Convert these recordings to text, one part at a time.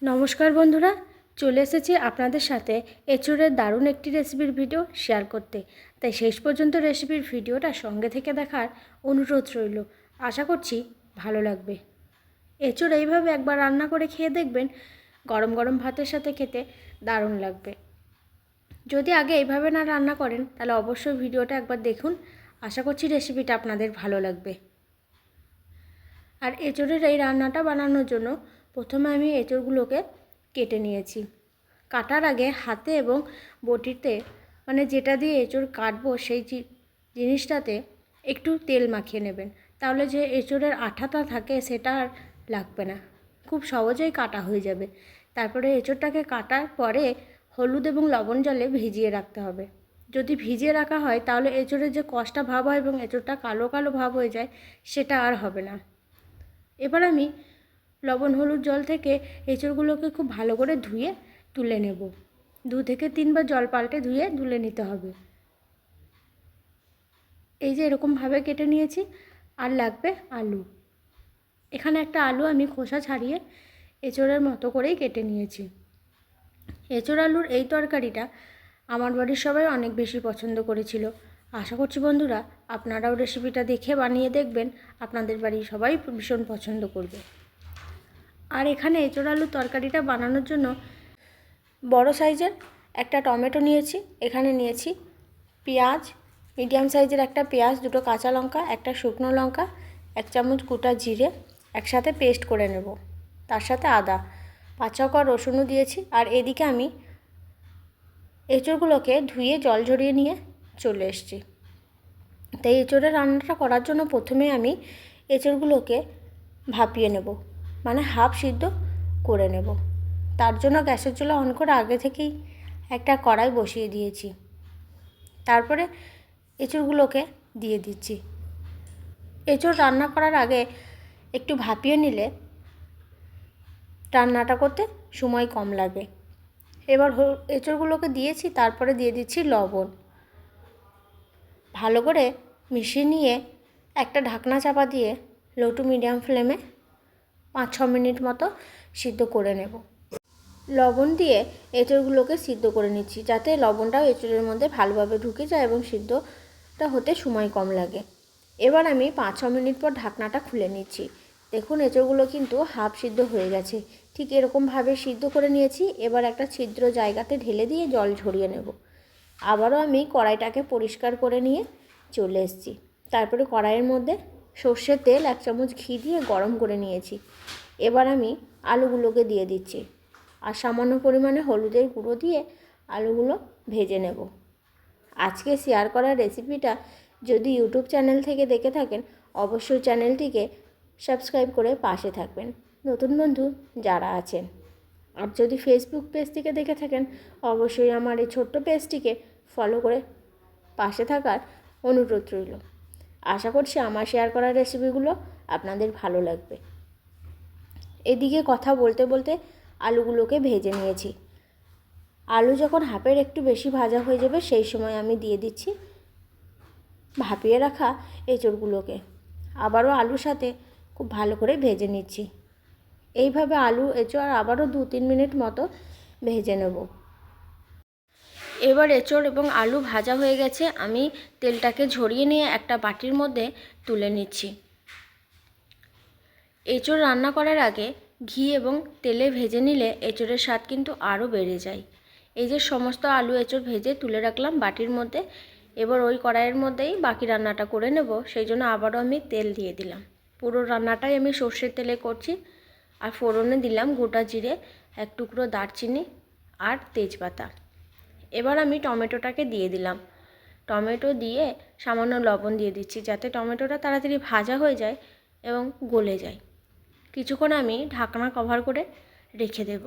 নমস্কার বন্ধুরা, চলে এসেছি আপনাদের সাথে এঁচোড়ের দারুণ একটি রেসিপির ভিডিও শেয়ার করতে। তাই শেষ পর্যন্ত রেসিপির ভিডিওটা সঙ্গে থেকে দেখার অনুরোধ রইল। আশা করছি ভালো লাগবে। এঁচোড় এইভাবে একবার রান্না করে খেয়ে দেখবেন, গরম গরম ভাতের সাথে খেতে দারুণ লাগবে। যদি আগে এইভাবে না রান্না করেন তাহলে অবশ্যই ভিডিওটা একবার দেখুন। আশা করছি রেসিপিটা আপনাদের ভালো লাগবে। আর এঁচোড়ের এই রান্নাটা বানানোর জন্য প্রথমে আমি এঁচোড়গুলোকে কেটে নিয়েছি। কাটার আগে হাতে এবং বটিতে যেটা দিয়ে এঁচোড় কাটবো সেই জিনিসটাতে একটু তেল মাখিয়ে নেবেন। তাহলে যে এঁচোড়ের আঠাটা থাকে সেটা আর লাগবে না, খুব সহজেই কাটা হয়ে যাবে। তারপরে এঁচোড়টাকে কাটার পরে হলুদ এবং লবণ জলে ভিজিয়ে রাখতে হবে। যদি ভিজিয়ে রাখা হয় তাহলে এঁচোড়ের যে কষটা ভাব হয় এবং এঁচোড়টা কালো কালো ভাব হয়ে যায়, সেটা আর হবে না। এবার আমি লবণ হলুদ জল থেকে এঁচোড়গুলোকে খুব ভালো করে ধুয়ে তুলে নেব। 2 থেকে 3 বার জল পাল্টে ধুয়ে তুলে নিতে হবে। এই যে এরকমভাবে কেটে নিয়েছি। আর লাগবে আলু। এখানে একটা আলু আমি খোসা ছাড়িয়ে এঁচোড়ের মতো করেই কেটে নিয়েছি। এঁচোড় আলুর এই তরকারিটা আমার বাড়ির সবাই অনেক বেশি পছন্দ করেছিল। আশা করছি বন্ধুরা আপনারাও রেসিপিটা দেখে বানিয়ে দেখবেন, আপনাদের বাড়ির সবাই ভীষণ পছন্দ করবে। আর এখানে এঁচোড় আলুর তরকারিটা বানানোর জন্য বড় সাইজের একটা টমেটো নিয়েছি। এখানে নিয়েছি পেঁয়াজ, মিডিয়াম সাইজের একটা পেঁয়াজ, 2টো কাঁচা লঙ্কা, একটা শুকনো লঙ্কা, 1 চামচ গোটা জিরে একসাথে পেস্ট করে নেব। তার সাথে আদা, 5 কোয়া রসুনও দিয়েছি। আর এদিকে আমি এঁচোড়গুলোকে ধুয়ে জল ঝরিয়ে নিয়ে চলে এসেছি। তাই এঁচোড়ের রান্নাটা করার জন্য প্রথমে আমি এঁচোড়গুলোকে ভাপিয়ে নেব, হাফ সিদ্ধ করে নেব। তার জন্য গ্যাসের চুলা অন করে আগে থেকেই একটা কড়াই বসিয়ে দিয়েছি। তারপরে এঁচোড়গুলোকে দিয়ে দিচ্ছি। এঁচোড় রান্না করার আগে একটু ভাপিয়ে নিলে রান্নাটা করতে সময় কম লাগে। এবার এঁচোড়গুলোকে দিয়েছি, তারপরে দিয়ে দিচ্ছি লবণ। ভালো করে মিশিয়ে নিয়ে একটা ঢাকনা চাপা দিয়ে লো টু মিডিয়াম ফ্লেমে 5-6 মিনিট মতো সিদ্ধ করে নেব। লবণ দিয়ে এঁচোড়গুলোকে সিদ্ধ করে নিচ্ছি, যাতে লবণটাও এঁচোড়ের মধ্যে ভালোভাবে ঢুকে যায় এবং সিদ্ধটা হতে সময় কম লাগে। এবার আমি 5-6 মিনিট পর ঢাকনাটা খুলে নিচ্ছি। দেখুন এঁচোড়গুলো কিন্তু হাফ সিদ্ধ হয়ে গেছে। ঠিক এরকমভাবে সিদ্ধ করে নিয়েছি। এবার একটা ছিদ্র জায়গাতে ঢেলে দিয়ে জল ঝরিয়ে নেব। আবারও আমি কড়াইটাকে পরিষ্কার করে নিয়ে চলে এসেছি। তারপরে কড়াইয়ের মধ্যে সর্ষের তেল 1 চামচ ঘি দিয়ে গরম করে নিয়েছি। এবার আমি আলুগুলোকে দিয়ে দিচ্ছি আর সামান্য পরিমাণে হলুদের গুঁড়ো দিয়ে আলুগুলো ভেজে নেব। আজকে শেয়ার করা রেসিপিটা যদি ইউটিউব চ্যানেল থেকে দেখে থাকেন অবশ্যই চ্যানেলটিকে সাবস্ক্রাইব করে পাশে থাকবেন, নতুন বন্ধু যারা আছেন। আর যদি ফেসবুক পেজ থেকে দেখে থাকেন অবশ্যই আমার এই ছোট্ট পেজটিকে ফলো করে পাশে থাকার অনুরোধ রইল। আশা করছি আমার শেয়ার করা রেসিপিগুলো আপনাদের ভালো লাগবে। এদিকে কথা বলতে বলতে আলুগুলোকে ভেজে নিয়েছি। আলু যখন হাফের একটু বেশি ভাজা হয়ে যাবে সেই সময় আমি দিয়ে দিচ্ছি ভাপিয়ে রাখা এঁচোড়গুলোকে। আবারও আলুর সাথে খুব ভালো করে ভেজে নিচ্ছি। এইভাবে আলু এঁচোড় আবারও 2-3 মিনিট মতো ভেজে নেব। এবার এঁচোড় এবং আলু ভাজা হয়ে গেছে। আমি তেলটাকে ঝরিয়ে নিয়ে একটা বাটির মধ্যে তুলে নিচ্ছি। এঁচোড় রান্না করার আগে ঘি এবং তেলে ভেজে নিলে এঁচোড়ের স্বাদ কিন্তু আরও বেড়ে যায়। এই যে সমস্ত আলু এঁচোড় ভেজে তুলে রাখলাম বাটির মধ্যে। এবার ওই কড়াইয়ের মধ্যেই বাকি রান্নাটা করে নেব। সেই জন্য আবারও আমি তেল দিয়ে দিলাম। পুরো রান্নাটাই আমি সর্ষের তেলে করছি। আর ফোড়নে দিলাম গোটা জিরে, 1 টুকরো দারচিনি আর তেজপাতা। এবার আমি টমেটোটাকে দিয়ে দিলাম। টমেটো দিয়ে সামান্য লবণ দিয়ে দিচ্ছি, যাতে টমেটোটা তাড়াতাড়ি ভাজা হয়ে যায় এবং গলে যায়। কিছুক্ষণ আমি ঢাকনা কভার করে রেখে দেব।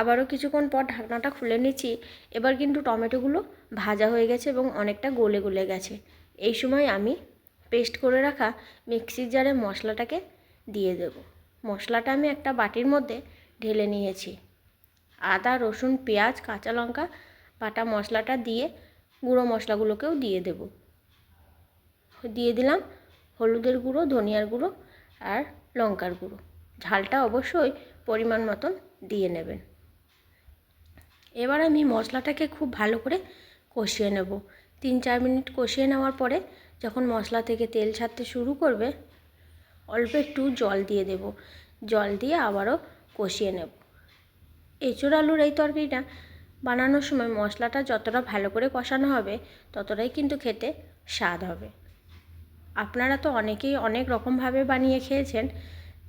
আবারও কিছুক্ষণ পর ঢাকনাটা খুলে নিচ্ছি। এবার কিন্তু টমেটোগুলো ভাজা হয়ে গেছে এবং অনেকটা গলে গলে গেছে। এই সময় আমি পেস্ট করে রাখা মিক্সির জারে মশলাটাকে দিয়ে দেব। মশলাটা আমি একটা বাটির মধ্যে ঢেলে নিয়েছি। আদা, রসুন, পেঁয়াজ, কাঁচা লঙ্কা বাটা মশলাটা দিয়ে গুঁড়ো মশলাগুলোকেও দিয়ে দেব। দিয়ে দিলাম হলুদের গুঁড়ো, ধনিয়ার গুঁড়ো আর লঙ্কার গুঁড়ো। ঝালটা অবশ্যই পরিমাণ মতন দিয়ে নেবেন। এবার আমি মশলাটাকে খুব ভালো করে কষিয়ে নেব। 3-4 মিনিট কষিয়ে নেওয়ার পরে যখন মশলা থেকে তেল ছাড়তে শুরু করবে, অল্প একটু জল দিয়ে দেব। জল দিয়ে আবারও কষিয়ে নেব। এঁচোড় আলুর এই তরকারিটা বানানোর সময় মশলাটা যতটা ভালো করে কষানো হবে ততটাই কিন্তু খেতে স্বাদ হবে। আপনারা তো অনেকেই অনেক রকমভাবে বানিয়ে খেয়েছেন,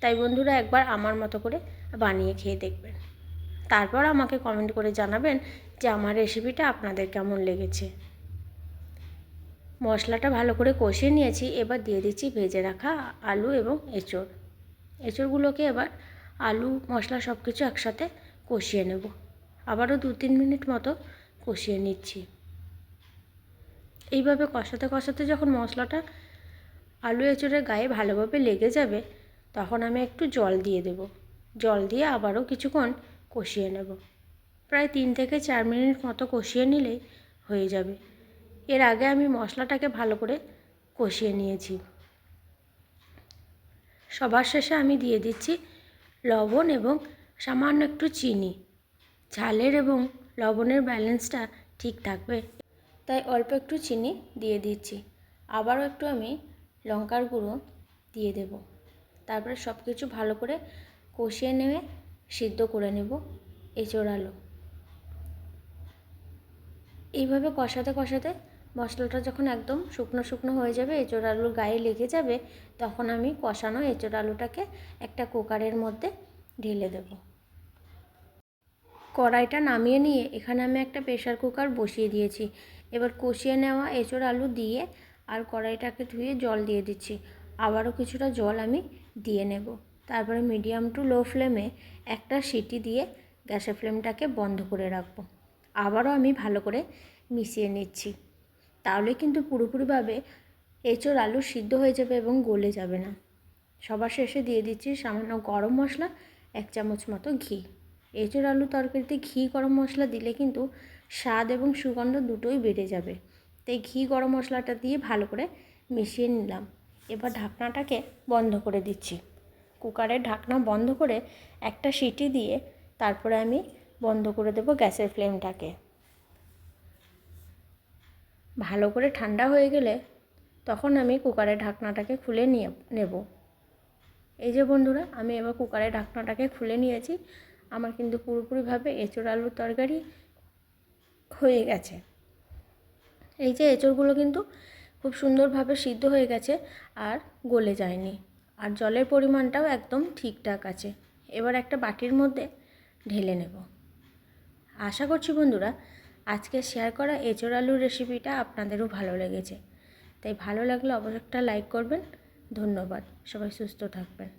তাই বন্ধুরা একবার আমার মতো করে বানিয়ে খেয়ে দেখবেন। তারপর আমাকে কমেন্ট করে জানাবেন যে আমার রেসিপিটা আপনাদের কেমন লেগেছে। মশলাটা ভালো করে কষিয়ে নিয়েছি, এবার দিয়ে দিচ্ছি ভেজে রাখা আলু এবং এঁচোড়। এঁচোড়গুলোকে এবার আলু মশলা সব কিছু একসাথে কষিয়ে নেব। আবারও 2-3 মিনিট মতো কষিয়ে নিচ্ছি। এইভাবে কষাতে কষাতে যখন মশলাটা আলু এঁচোড়ের গায়ে ভালোভাবে লেগে যাবে, তখন আমি একটু জল দিয়ে দেব। জল দিয়ে আবারও কিছুক্ষণ কষিয়ে নেব। প্রায় 3-4 মিনিট মতো কষিয়ে নিলেই হয়ে যাবে। এর আগে আমি মশলাটাকে ভালো করে কষিয়ে নিয়েছি। সবার শেষে আমি দিয়ে দিচ্ছি লবণ এবং সামান্য একটু চিনি। ঝালের এবং লবণের ব্যালেন্সটা ঠিক থাকবে, তাই অল্প একটু চিনি দিয়ে দিচ্ছি। আবারও একটু আমি লঙ্কার গুঁড়ো দিয়ে দেব। তারপরে সব কিছু ভালো করে কষিয়ে নিয়ে সিদ্ধ করে নেব এঁচোড় আলু। এইভাবে কষাতে কষাতে মশলাটা যখন একদম শুকনো শুকনো হয়ে যাবে, এঁচোড় আলুর গায়ে লেগে যাবে, তখন আমি কষানো এঁচোড় আলুটাকে একটা কুকারের মধ্যে ঢেলে দেব। কড়াইটা নামিয়ে নিয়ে এখানে আমি একটা প্রেশার কুকার বসিয়ে দিয়েছি। এবার কষিয়ে নেওয়া এঁচোড় আলু দিয়ে আর কড়াইটাকে ধুয়ে জল দিয়ে দিচ্ছি। আবারও কিছুটা জল আমি দিয়ে নেব। তারপরে মিডিয়াম টু লো ফ্লেমে একটা সিটি দিয়ে গ্যাসের ফ্লেমটাকে বন্ধ করে রাখবো। আবারও আমি ভালো করে মিশিয়ে নিচ্ছি। তাহলে কিন্তু পুরোপুরিভাবে এঁচোড় আলু সিদ্ধ হয়ে যাবে এবং গলে যাবে না। সবার শেষে দিয়ে দিচ্ছি সামান্য গরম মশলা, 1 চামচ মতো ঘি। এঁচোড় আলু তরকারিতে ঘি গরম মশলা দিলে কিন্তু স্বাদ এবং সুগন্ধ দুটোই বেড়ে যাবে। তাই ঘি গরম মশলাটা দিয়ে ভালো করে মিশিয়ে নিলাম। এবার ঢাকনাটাকে বন্ধ করে দিচ্ছি। কুকারের ঢাকনা বন্ধ করে একটা সিটি দিয়ে তারপরে আমি বন্ধ করে দেব গ্যাসের ফ্লেমটাকে। ভালো করে ঠান্ডা হয়ে গেলে তখন আমি কুকারের ঢাকনাটাকে খুলে নেব। এই যে বন্ধুরা, আমি এবার কুকারের ঢাকনাটাকে খুলে নিয়েছি। আমার কিন্তু পুরোপুরিভাবে এঁচোড় আলুর তরকারি হয়ে গেছে। এই যে এঁচোড়গুলো কিন্তু খুব সুন্দরভাবে সিদ্ধ হয়ে গেছে আর গলে যায়নি, আর জলের পরিমাণটাও একদম ঠিকঠাক আছে। এবার একটা বাটির মধ্যে ঢেলে নেব। আশা করছি বন্ধুরা আজকে শেয়ার করা এঁচোড় আলুর রেসিপিটা আপনাদেরও ভালো লেগেছে। তাই ভালো লাগলে অবশ্যই একটা লাইক করবেন। ধন্যবাদ। সবাই সুস্থ থাকবেন।